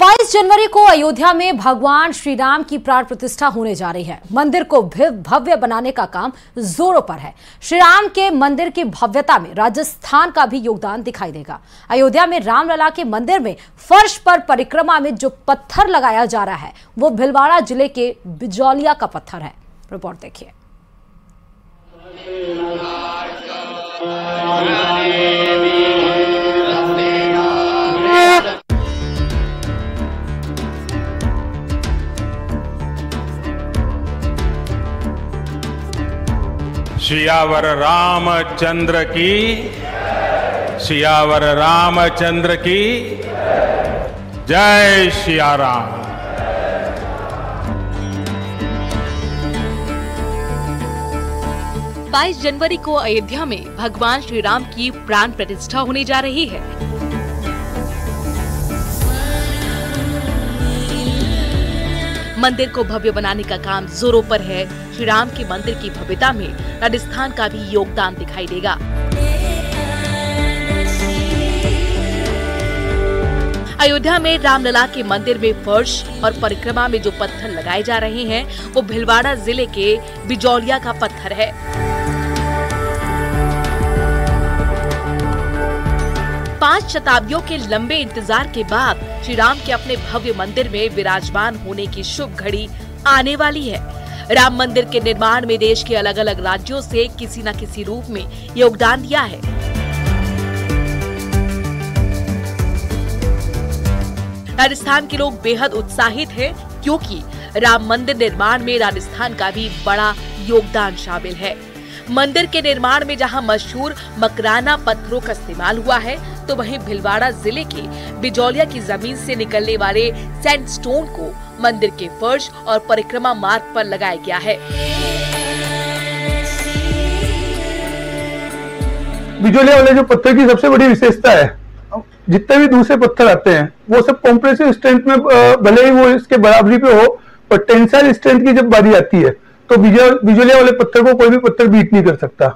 22 जनवरी को अयोध्या में भगवान श्री राम की प्राण प्रतिष्ठा होने जा रही है। मंदिर को भव्य बनाने का काम जोरों पर है। श्री राम के मंदिर की भव्यता में राजस्थान का भी योगदान दिखाई देगा। अयोध्या में रामलला के मंदिर में फर्श पर परिक्रमा में जो पत्थर लगाया जा रहा है वो भीलवाड़ा जिले के बिजौलिया का पत्थर है। रिपोर्ट देखिए। सियावर रामचंद्र की, सियावर रामचंद्र की जय सिया राम। बाईस जनवरी को अयोध्या में भगवान श्री राम की प्राण प्रतिष्ठा होने जा रही है। मंदिर को भव्य बनाने का काम जोरों पर है। श्री राम के मंदिर की भव्यता में राजस्थान का भी योगदान दिखाई देगा। अयोध्या में रामलला के मंदिर में फर्श और परिक्रमा में जो पत्थर लगाए जा रहे हैं वो भीलवाड़ा जिले के बिजौलिया का पत्थर है। पांच शताब्दियों के लंबे इंतजार के बाद श्री राम के अपने भव्य मंदिर में विराजमान होने की शुभ घड़ी आने वाली है। राम मंदिर के निर्माण में देश के अलग अलग राज्यों से किसी न किसी रूप में योगदान दिया है। राजस्थान के लोग बेहद उत्साहित हैं क्योंकि राम मंदिर निर्माण में राजस्थान का भी बड़ा योगदान शामिल है। मंदिर के निर्माण में जहां मशहूर मकराना पत्थरों का इस्तेमाल हुआ है तो वहीं भीलवाड़ा जिले के बिजौलिया की जमीन से निकलने वाले सैंडस्टोन को मंदिर के फर्श और परिक्रमा मार्ग पर लगाया गया है। बिजौलिया वाले जो पत्थर की सबसे बड़ी विशेषता है, जितने भी दूसरे पत्थर आते हैं वो सब कॉम्प्रेसिव स्ट्रेंथ में भले ही वो इसके बराबरी पे हो, पर टेंसाइल स्ट्रेंथ की जब बारी आती है तो बिजौलिया वाले पत्थर को कोई भी पत्थर बीट नहीं कर सकता।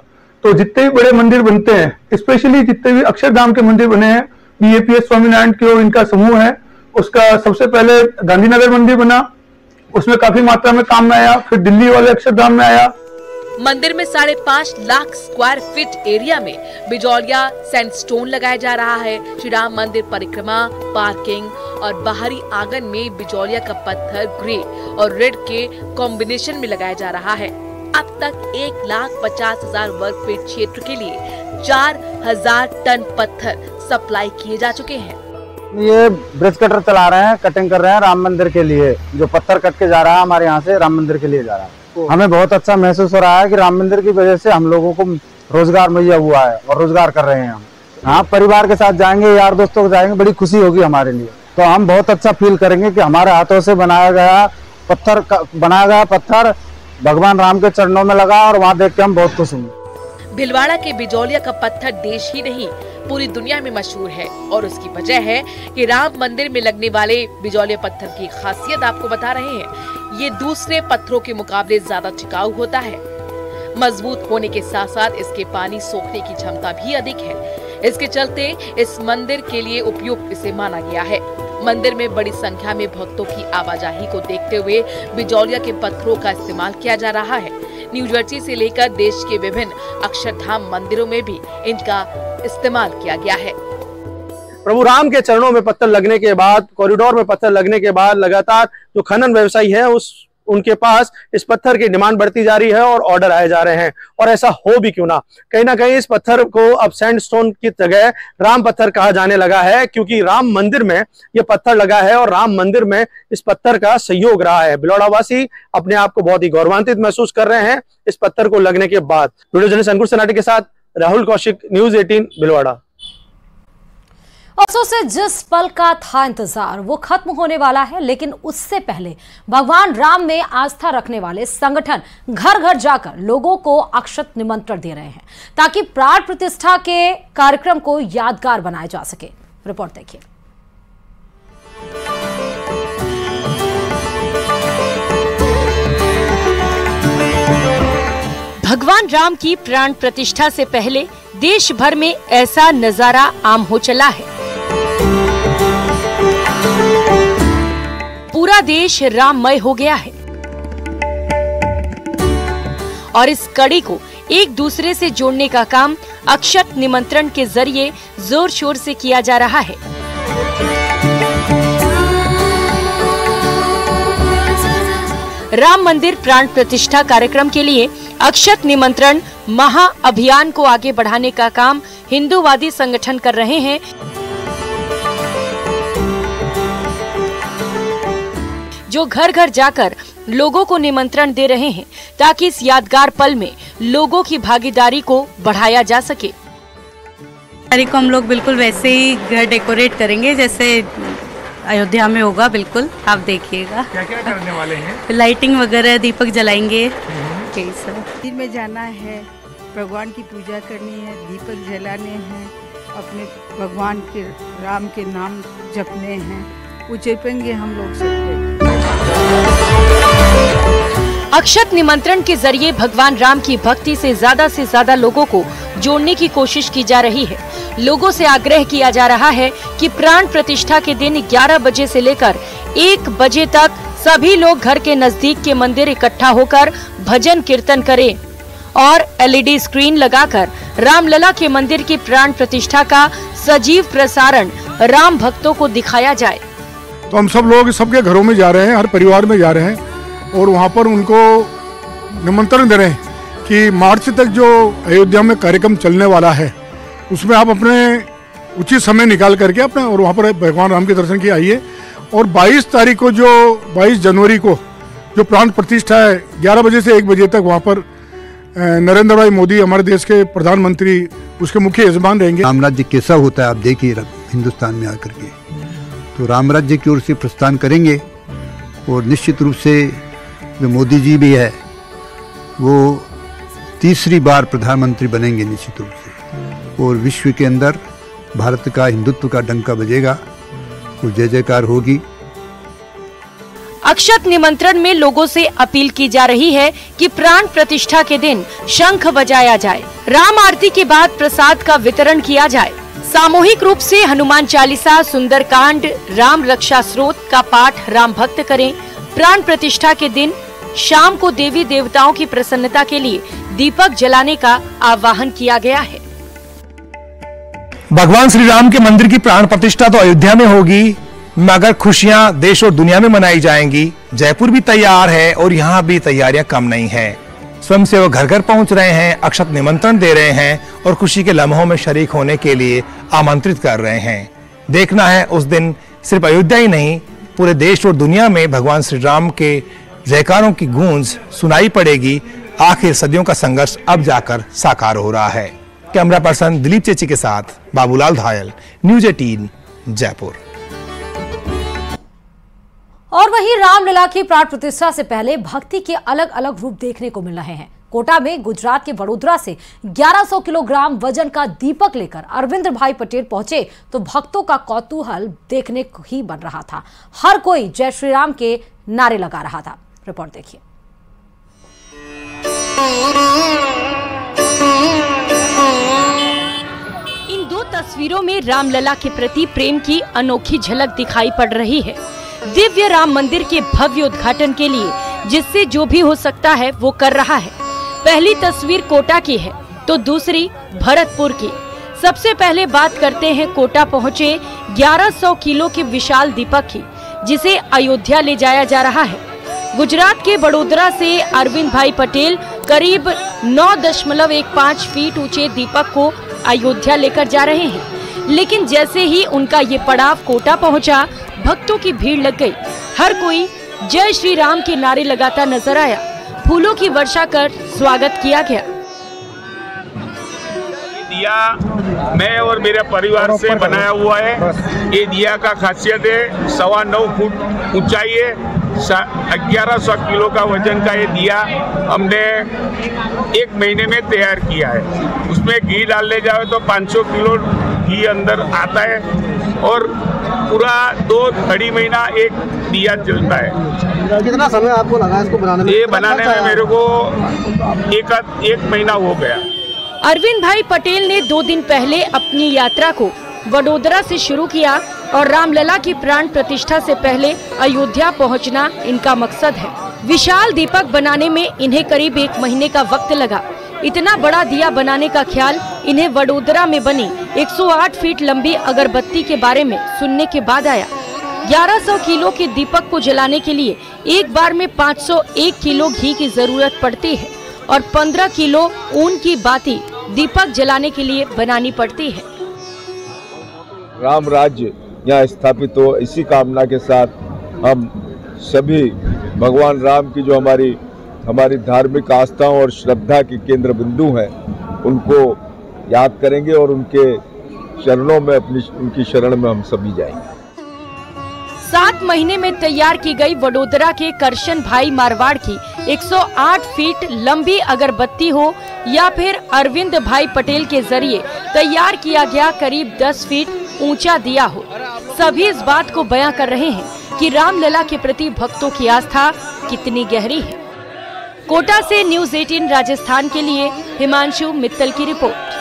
तो जितने भी बड़े मंदिर बनते हैं, स्पेशली जितने भी अक्षरधाम के मंदिर बने हैं, बीएपीएस स्वामीनारायण के इनका समूह है, उसका सबसे पहले गांधीनगर मंदिर बना, उसमें काफी मात्रा में काम में आया, फिर दिल्ली वाले अक्षरधाम में आया। मंदिर में 5.5 लाख स्क्वायर फीट एरिया में बिजौलिया सैंडस्टोन लगाया जा रहा है। श्री राम मंदिर परिक्रमा, पार्किंग और बाहरी आंगन में बिजौलिया का पत्थर ग्रे और रेड के कॉम्बिनेशन में लगाया जा रहा है। अब तक 1,50,000 वर्ग फीट क्षेत्र के लिए 4,000 टन पत्थर सप्लाई किए जा चुके हैं। ये ब्रिज कटर चला रहे हैं, कटिंग कर रहे हैं राम मंदिर के लिए। जो पत्थर कट के जा रहा है हमारे यहाँ से राम मंदिर के लिए जा रहा है। हमें बहुत अच्छा महसूस हो रहा है कि राम मंदिर की वजह से हम लोगों को रोजगार मुहैया हुआ है और रोजगार कर रहे हैं हम। हाँ, परिवार के साथ जाएंगे, यार दोस्तों के जाएंगे, बड़ी खुशी होगी हमारे लिए। तो हम बहुत अच्छा फील करेंगे कि हमारे हाथों से बनाया गया पत्थर भगवान राम के चरणों में लगा और वहाँ देख के हम बहुत खुश होंगे। भीलवाड़ा के बिजौलिया का पत्थर देश ही नहीं पूरी दुनिया में मशहूर है और उसकी वजह है कि राम मंदिर में लगने वाले बिजौलिया पत्थर की खासियत आपको बता रहे हैं। ये दूसरे पत्थरों के मुकाबले ज्यादा टिकाऊ होता है। मजबूत होने के साथ साथ इसके पानी सोखने की क्षमता भी अधिक है। इसके चलते इस मंदिर के लिए उपयुक्त इसे माना गया है। मंदिर में बड़ी संख्या में भक्तों की आवाजाही को देखते हुए बिजौलिया के पत्थरों का इस्तेमाल किया जा रहा है। न्यू जर्सी से लेकर देश के विभिन्न अक्षरधाम मंदिरों में भी इनका इस्तेमाल किया गया है। प्रभु राम के चरणों में पत्थर लगने के बाद, कॉरिडोर में पत्थर लगने के बाद लगातार जो खनन व्यवसायी है उनके पास इस पत्थर की डिमांड बढ़ती जा रही है और ऑर्डर आए जा रहे हैं। और ऐसा हो भी क्यों ना कहीं इस पत्थर को अब सैंडस्टोन की जगह राम पत्थर कहा जाने लगा है, क्योंकि राम मंदिर में ये पत्थर लगा है और राम मंदिर में इस पत्थर का सहयोग रहा है। बिलौड़ा वासी अपने आप को बहुत ही गौरवान्वित महसूस कर रहे हैं इस पत्थर को लगने के बाद। वीडियो जर्नलिस्ट अंकुर सनाटी के साथ राहुल कौशिक, न्यूज 18 बिलवाड़ा। अफसोस से जिस पल का था इंतजार वो खत्म होने वाला है, लेकिन उससे पहले भगवान राम में आस्था रखने वाले संगठन घर घर जाकर लोगों को अक्षत निमंत्रण दे रहे हैं ताकि प्राण प्रतिष्ठा के कार्यक्रम को यादगार बनाया जा सके। रिपोर्ट देखिए। भगवान राम की प्राण प्रतिष्ठा से पहले देश भर में ऐसा नजारा आम हो चला है। देश राममय हो गया है और इस कड़ी को एक दूसरे से जोड़ने का काम अक्षत निमंत्रण के जरिए जोर शोर से किया जा रहा है। राम मंदिर प्राण प्रतिष्ठा कार्यक्रम के लिए अक्षत निमंत्रण महा अभियान को आगे बढ़ाने का काम हिंदूवादी संगठन कर रहे हैं, जो घर घर जाकर लोगों को निमंत्रण दे रहे हैं ताकि इस यादगार पल में लोगों की भागीदारी को बढ़ाया जा सके। को हम लोग बिल्कुल वैसे ही घर डेकोरेट करेंगे जैसे अयोध्या में होगा, बिल्कुल आप देखिएगा। क्या क्या करने वाले हैं? लाइटिंग वगैरह, दीपक जलाएंगे। मंदिर में जाना है, भगवान की पूजा करनी है, दीपक जलाने हैं, अपने भगवान के राम के नाम जपने हैं, जपेंगे हम लोग सबको। अक्षत निमंत्रण के जरिए भगवान राम की भक्ति से ज्यादा लोगों को जोड़ने की कोशिश की जा रही है। लोगों से आग्रह किया जा रहा है कि प्राण प्रतिष्ठा के दिन 11 बजे से लेकर 1 बजे तक सभी लोग घर के नजदीक के मंदिर इकट्ठा होकर भजन कीर्तन करें और LED स्क्रीन लगाकर रामलला के मंदिर की प्राण प्रतिष्ठा का सजीव प्रसारण राम भक्तों को दिखाया जाए। तो हम सब लोग सबके घरों में जा रहे हैं, हर परिवार में जा रहे हैं और वहाँ पर उनको निमंत्रण दे रहे हैं कि मार्च तक जो अयोध्या में कार्यक्रम चलने वाला है उसमें आप अपने उचित समय निकाल करके अपने और वहाँ पर भगवान राम के दर्शन के आइए। और 22 जनवरी को जो प्राण प्रतिष्ठा है 11 बजे से 1 बजे तक वहाँ पर नरेंद्र भाई मोदी हमारे देश के प्रधानमंत्री उसके मुख्य यजमान रहेंगे। राम राज्य कैसा होता है आप देखिए हिंदुस्तान में आकर के, तो राम राज्य की ओर से प्रस्थान करेंगे और निश्चित रूप से जो मोदी जी भी है वो तीसरी बार प्रधानमंत्री बनेंगे निश्चित रूप से, और विश्व के अंदर भारत का हिंदुत्व का डंका बजेगा और जय जयकार होगी। अक्षत निमंत्रण में लोगों से अपील की जा रही है कि प्राण प्रतिष्ठा के दिन शंख बजाया जाए, राम आरती के बाद प्रसाद का वितरण किया जाए, सामूहिक रूप से हनुमान चालीसा, सुंदरकांड, राम रक्षा स्रोत का पाठ राम भक्त करें। प्राण प्रतिष्ठा के दिन शाम को देवी देवताओं की प्रसन्नता के लिए दीपक जलाने का आह्वान किया गया है। भगवान श्री राम के मंदिर की प्राण प्रतिष्ठा तो अयोध्या में होगी, मगर खुशियां देश और दुनिया में मनाई जाएंगी। जयपुर भी तैयार है और यहाँ भी तैयारियां कम नहीं है। स्वयंसेवक घर घर पहुंच रहे हैं, अक्षत निमंत्रण दे रहे हैं और खुशी के लम्हों में शरीक होने के लिए आमंत्रित कर रहे हैं। देखना है उस दिन सिर्फ अयोध्या ही नहीं, पूरे देश और दुनिया में भगवान श्री राम के जयकारों की गूंज सुनाई पड़ेगी। आखिर सदियों का संघर्ष अब जाकर साकार हो रहा है। कैमरा पर्सन दिलीप चेची के साथ बाबूलाल धायल, न्यूज़ 18 जयपुर। और वहीं रामलला की प्राण प्रतिष्ठा से पहले भक्ति के अलग अलग रूप देखने को मिल रहे हैं। कोटा में गुजरात के वडोदरा से 1100 किलोग्राम वजन का दीपक लेकर अरविंद भाई पटेल पहुंचे तो भक्तों का कौतूहल देखने को ही बन रहा था। हर कोई जय श्री राम के नारे लगा रहा था। रिपोर्ट देखिए। इन 2 तस्वीरों में रामलला के प्रति प्रेम की अनोखी झलक दिखाई पड़ रही है। दिव्य राम मंदिर के भव्य उद्घाटन के लिए जिससे जो भी हो सकता है वो कर रहा है। पहली तस्वीर कोटा की है तो दूसरी भरतपुर की। सबसे पहले बात करते हैं कोटा पहुंचे 1100 किलो के विशाल दीपक की, जिसे अयोध्या ले जाया जा रहा है। गुजरात के वडोदरा से अरविंद भाई पटेल करीब 9.15 फीट ऊंचे दीपक को अयोध्या लेकर जा रहे हैं, लेकिन जैसे ही उनका ये पड़ाव कोटा पहुंचा, भक्तों की भीड़ लग गई। हर कोई जय श्री राम के नारे लगाता नजर आया। फूलों की वर्षा कर स्वागत किया गया। दिया मैं और मेरे परिवार से बनाया हुआ है। ये दिया का खासियत है 9.25 फुट ऊंचाई है, 1100 किलो का वजन का ये दिया हमने 1 महीने में तैयार किया है। उसमें घी डालने जाओ तो 500 किलो घी अंदर आता है और पूरा 2-2.5 महीना एक दिया जलता है। कितना समय आपको लगा इसको बनाने में? ये बनाने में मेरे को एक महीना हो गया। अरविंद भाई पटेल ने 2 दिन पहले अपनी यात्रा को वडोदरा से शुरू किया और रामलला की प्राण प्रतिष्ठा से पहले अयोध्या पहुंचना इनका मकसद है। विशाल दीपक बनाने में इन्हें करीब 1 महीने का वक्त लगा। इतना बड़ा दिया बनाने का ख्याल इन्हें वडोदरा में बनी 108 फीट लंबी अगरबत्ती के बारे में सुनने के बाद आया। 1100 किलो के दीपक को जलाने के लिए एक बार में 501 किलो घी की जरूरत पड़ती है और 15 किलो ऊन की बाती दीपक जलाने के लिए बनानी पड़ती है। राम राज्य यहाँ स्थापित हो, इसी कामना के साथ हम सभी भगवान राम की जो हमारी धार्मिक आस्थाओं और श्रद्धा के केंद्र बिंदु हैं, उनको याद करेंगे और उनके चरणों में उनकी शरण में हम सभी जाएंगे। 7 महीने में तैयार की गई वडोदरा के करशन भाई मारवाड़ की 108 फीट लंबी अगरबत्ती हो या फिर अरविंद भाई पटेल के जरिए तैयार किया गया करीब 10 फीट ऊंचा दिया हो, सभी इस बात को बयां कर रहे हैं कि रामलला के प्रति भक्तों की आस्था कितनी गहरी है। कोटा से न्यूज़ 18 राजस्थान के लिए हिमांशु मित्तल की रिपोर्ट।